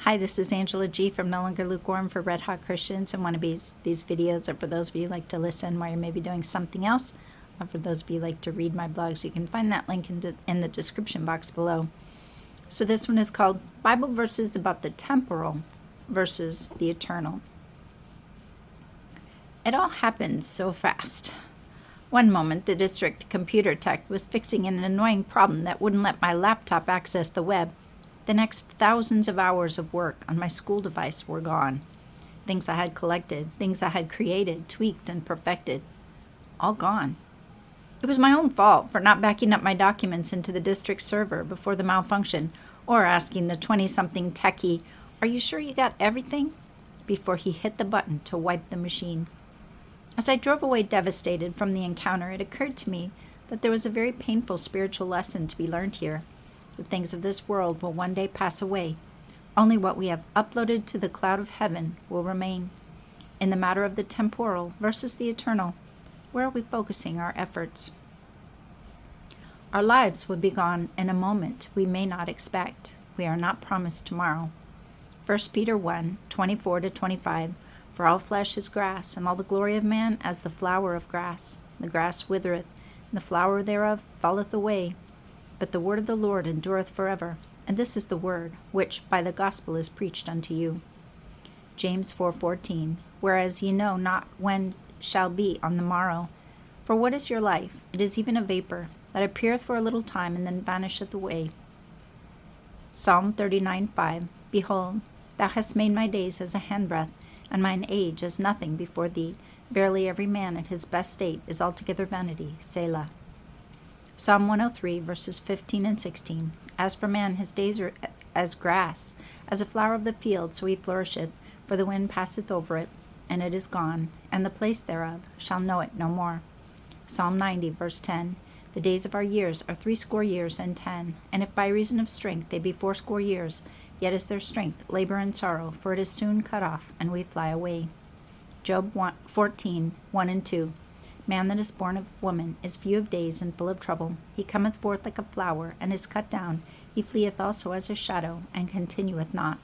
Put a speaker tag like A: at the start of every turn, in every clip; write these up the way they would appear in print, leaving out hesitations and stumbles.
A: Hi, this is Angela G. from No Longer Lukewarm for Red Hot Christians, and one of these videos are for those of you who like to listen while you're maybe doing something else, or for those of you who like to read my blogs. You can find that link in the description box below. So this one is called Bible Verses About the Temporal versus the Eternal. It all happened so fast. One moment, the district computer tech was fixing an annoying problem that wouldn't let my laptop access the web. The next thousands of hours of work on my school device were gone. Things I had collected, things I had created, tweaked, and perfected. All gone. It was my own fault for not backing up my documents into the district server before the malfunction, or asking the 20-something techie, "Are you sure you got everything?" before he hit the button to wipe the machine. As I drove away devastated from the encounter, it occurred to me that there was a very painful spiritual lesson to be learned here. The things of this world will one day pass away. Only what we have uploaded to the cloud of heaven will remain. In the matter of the temporal versus the eternal, where are we focusing our efforts? Our lives will be gone in a moment we may not expect. We are not promised tomorrow. 1 Peter 1:24-25, For all flesh is grass, and all the glory of man as the flower of grass. The grass withereth, and the flower thereof falleth away. But the word of the Lord endureth forever. And this is the word, which by the gospel is preached unto you. James 4:14, Whereas ye know not when shall be on the morrow. For what is your life? It is even a vapor, that appeareth for a little time, and then vanisheth away. Psalm 39:5, Behold, thou hast made my days as a handbreadth, and mine age as nothing before thee. Verily every man at his best state is altogether vanity. Selah. Psalm 103, verses 15 and 16. As for man, his days are as grass, as a flower of the field, so he flourisheth. For the wind passeth over it, and it is gone, and the place thereof shall know it no more. Psalm 90, verse 10. The days of our years are 60 years and 10, and if by reason of strength they be 80 years, yet is their strength labor and sorrow, for it is soon cut off, and we fly away. Job 14, 1 and 2. Man that is born of woman is few of days and full of trouble. He cometh forth like a flower, and is cut down. He fleeth also as a shadow, and continueth not.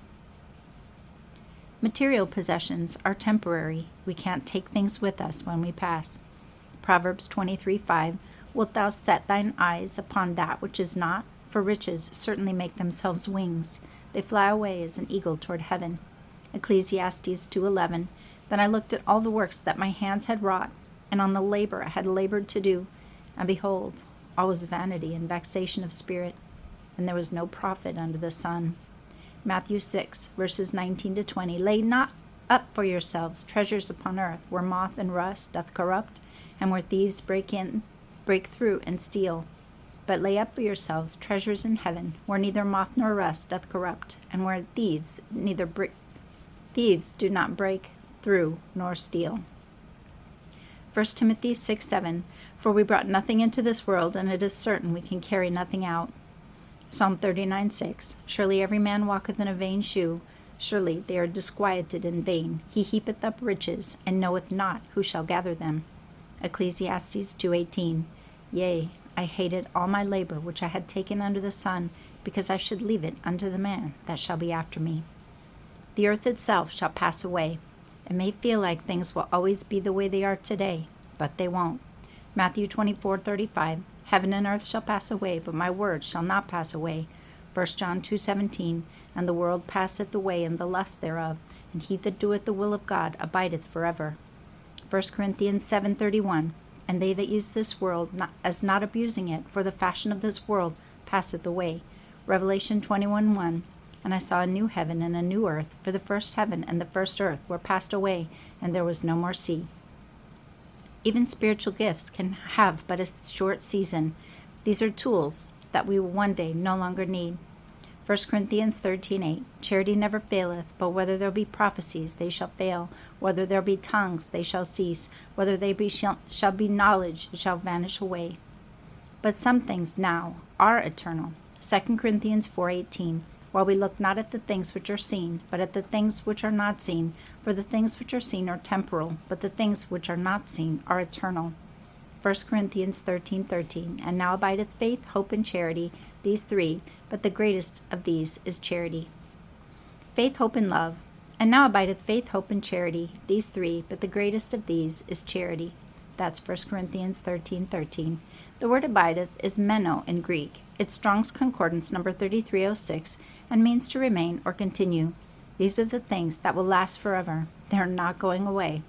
A: Material possessions are temporary. We can't take things with us when we pass. Proverbs 23:5. Wilt thou set thine eyes upon that which is not? For riches certainly make themselves wings. They fly away as an eagle toward heaven. Ecclesiastes 2:11. Then I looked at all the works that my hands had wrought, and on the labor I had labored to do. And behold, all was vanity and vexation of spirit, and there was no profit under the sun. Matthew 6, verses 19-20. Lay not up for yourselves treasures upon earth, where moth and rust doth corrupt, and where thieves break through and steal. But lay up for yourselves treasures in heaven, where neither moth nor rust doth corrupt, and where thieves do not break through nor steal. 1 Timothy 6:7, For we brought nothing into this world, and it is certain we can carry nothing out. Psalm 39:6, Surely every man walketh in a vain shew. Surely they are disquieted in vain. He heapeth up riches, and knoweth not who shall gather them. Ecclesiastes 2:18, Yea, I hated all my labor which I had taken under the sun, because I should leave it unto the man that shall be after me. The earth itself shall pass away. It may feel like things will always be the way they are today, but they won't. Matthew 24:35, Heaven and earth shall pass away, but my word shall not pass away. 1 John 2:17, And the world passeth away, and the lust thereof, and he that doeth the will of God abideth forever. 1 Corinthians 7:31, And they that use this world as not abusing it, for the fashion of this world passeth away. Revelation 21:1, And I saw a new heaven and a new earth, for the first heaven and the first earth were passed away, and there was no more sea. Even spiritual gifts can have but a short season. These are tools that we will one day no longer need. 1 Corinthians 13:8, Charity never faileth, but whether there be prophecies, they shall fail. Whether there be tongues, they shall cease. Whether they shall be knowledge, it shall vanish away. But some things now are eternal. 2 Corinthians 4:18, While we look not at the things which are seen, but at the things which are not seen. For the things which are seen are temporal, but the things which are not seen are eternal. 1 Corinthians 13:13, And now abideth faith, hope, and charity, these three, but the greatest of these is charity. Faith, hope, and love. And now abideth faith, hope, and charity, these three, but the greatest of these is charity. That's 1 Corinthians 13:13. The word abideth is meno in Greek. It's Strong's Concordance number 3306 and means to remain or continue. These are the things that will last forever. They're not going away.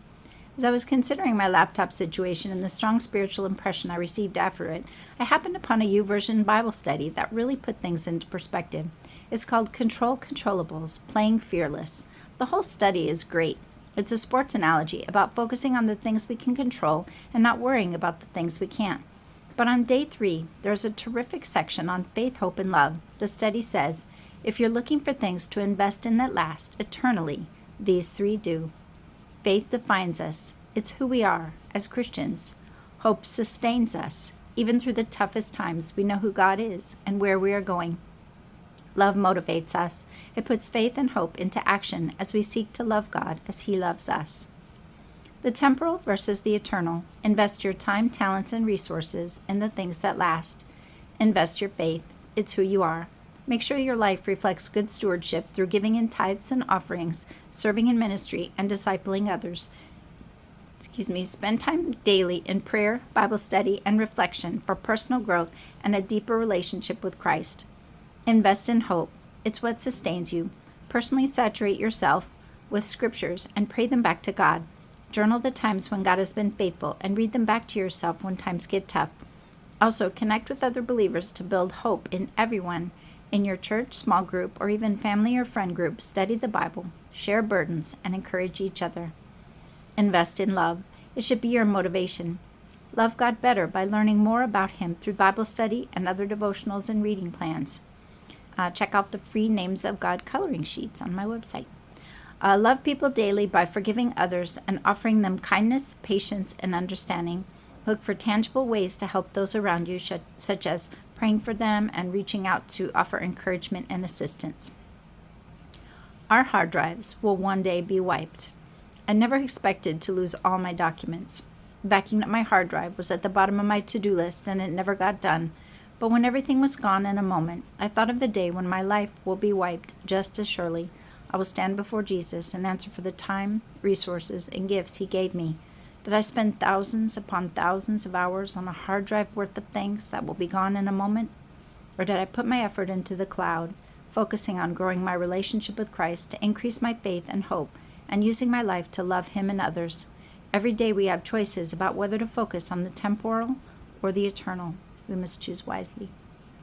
A: As I was considering my laptop situation and the strong spiritual impression I received after it, I happened upon a YouVersion Bible study that really put things into perspective. It's called Control Controllables, Playing Fearless. The whole study is great. It's a sports analogy about focusing on the things we can control and not worrying about the things we can't. But on day 3, there's a terrific section on faith, hope, and love. The study says, if you're looking for things to invest in that last eternally, these 3 do. Faith defines us. It's who we are as Christians. Hope sustains us. Even through the toughest times, we know who God is and where we are going. Love motivates us. It puts faith and hope into action as we seek to love God as He loves us. The temporal versus the eternal. Invest your time, talents, and resources in the things that last. Invest your faith. It's who you are. Make sure your life reflects good stewardship through giving in tithes and offerings, serving in ministry, and discipling others. Spend time daily in prayer, Bible study, and reflection for personal growth and a deeper relationship with Christ. Invest in hope. It's what sustains you. Personally saturate yourself with scriptures and pray them back to God. Journal the times when God has been faithful and read them back to yourself when times get tough. Also, connect with other believers to build hope in everyone. In your church, small group, or even family or friend group, study the Bible, share burdens, and encourage each other. Invest in love. It should be your motivation. Love God better by learning more about Him through Bible study and other devotionals and reading plans. Check out the free Names of God coloring sheets on my website. Love people daily by forgiving others and offering them kindness, patience, and understanding. Look for tangible ways to help those around you, such as praying for them and reaching out to offer encouragement and assistance. Our hard drives will one day be wiped. I never expected to lose all my documents. Backing up my hard drive was at the bottom of my to-do list and it never got done. But when everything was gone in a moment, I thought of the day when my life will be wiped just as surely. I will stand before Jesus and answer for the time, resources, and gifts He gave me. Did I spend thousands upon thousands of hours on a hard drive worth of things that will be gone in a moment? Or did I put my effort into the cloud, focusing on growing my relationship with Christ to increase my faith and hope, and using my life to love Him and others? Every day we have choices about whether to focus on the temporal or the eternal. We must choose wisely.